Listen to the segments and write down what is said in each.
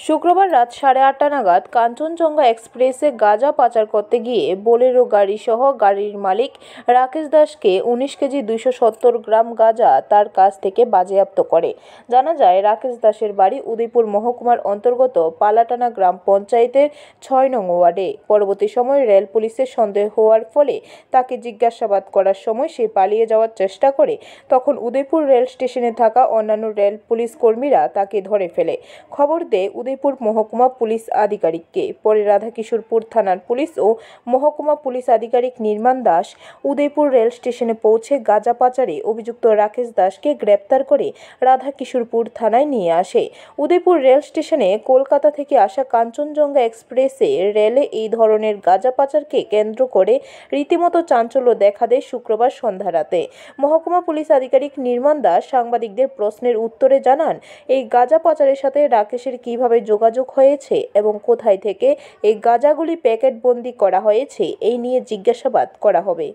শুক্রবার রাত 8:30 নাগাদ কাঞ্চনজঙ্ঘা এক্সপ্রেসে গাঁজা পাচার করতে গিয়ে বোলেরো গাড়িসহ গাড়ির মালিক রাকেশ দাসকে 19 কেজি 270 গ্রাম গাঁজা তার কাছ থেকে বাজেয়াপ্ত করে। জানা যায়, রাকেশ দাসের বাড়ি উদয়পুর মহকুমার অন্তর্গত পালাটানা গ্রাম পঞ্চায়েতের 6 নং ওয়ার্ডে। পরবর্তী সময় রেল পুলিশের সন্দেহ হওয়ার ফলে তাকে জিজ্ঞাসাবাদ করার সময় সে পালিয়ে যাওয়ার চেষ্টা করে। তখন উদয়পুর রেল স্টেশনে থাকা অন্যান্য রেল পুলিশ কর্মীরা তাকে ধরে ফেলে। খবর দেয় উদয়পুর মহকুমা পুলিশ আধিকারিককে। পরে রাধাকিশোরপুর থানার পুলিশ ও মহকুমা পুলিশ আধিকারিক নির্মাণ দাস উদয়পুর রেল স্টেশনে পৌঁছে গাঁজা পাচারে অভিযুক্ত রাকেশ দাসকে গ্রেপ্তার করে রাধাকিশোরপুর থানায় নিয়ে আসে। উদয়পুর রেল স্টেশনে কলকাতা থেকে আসা কাঞ্চনজঙ্ঘা এক্সপ্রেসে রেলে এই ধরনের গাঁজা পাচারকে কেন্দ্র করে রীতিমতো চাঞ্চল্য দেখা দেয় শুক্রবার সন্ধ্যা রাতে। মহকুমা পুলিশ আধিকারিক নির্মাণ দাস সাংবাদিকদের প্রশ্নের উত্তরে জানান, এই গাঁজা পাচারের সাথে রাকেশের কিভাবে যোগাযোগ হয়েছে এবং কোথায় থেকে এই গাঁজাগুলি প্যাকেটবন্দি করা হয়েছে এই নিয়ে জিজ্ঞাসাবাদ করা হবে।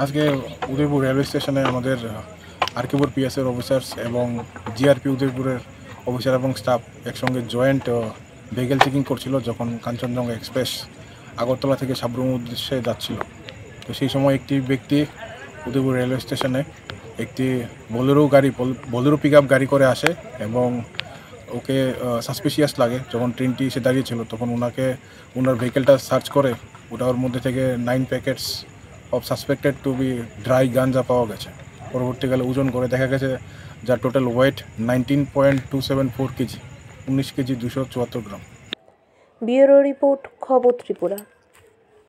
আজকে উদয়পুর রেলওয়ে স্টেশনে আমাদের আরকেপুর পিএসের অফিসার্স এবং জিআরপি উদয়পুরের অফিসার এবং স্টাফ একসঙ্গে জয়েন্ট ভেহিকেল চেকিং করছিল যখন কাঞ্চনজঙ্ঘা এক্সপ্রেস আগরতলা থেকে সাবরুম উদ্দেশ্যে যাচ্ছিল। তো সেই সময় একটি ব্যক্তি উদয়পুর রেলওয়ে স্টেশনে একটি বোলেরো পিক আপ গাড়ি করে আসে এবং ওকে সাসপিশিয়াস লাগে। যখন ট্রেনটি এসে দাঁড়িয়েছিল তখন ওনার ভেহিকেলটা সার্চ করে ওটার মধ্যে থেকে 9 packets of suspected to be dry ganja পাওয়া গেছে। পরবর্তীকালে ওজন করে দেখা গেছে যার total weight 19.274 KG, 19 KG 274 gram. Bureau report, খবর ত্রিপুরা।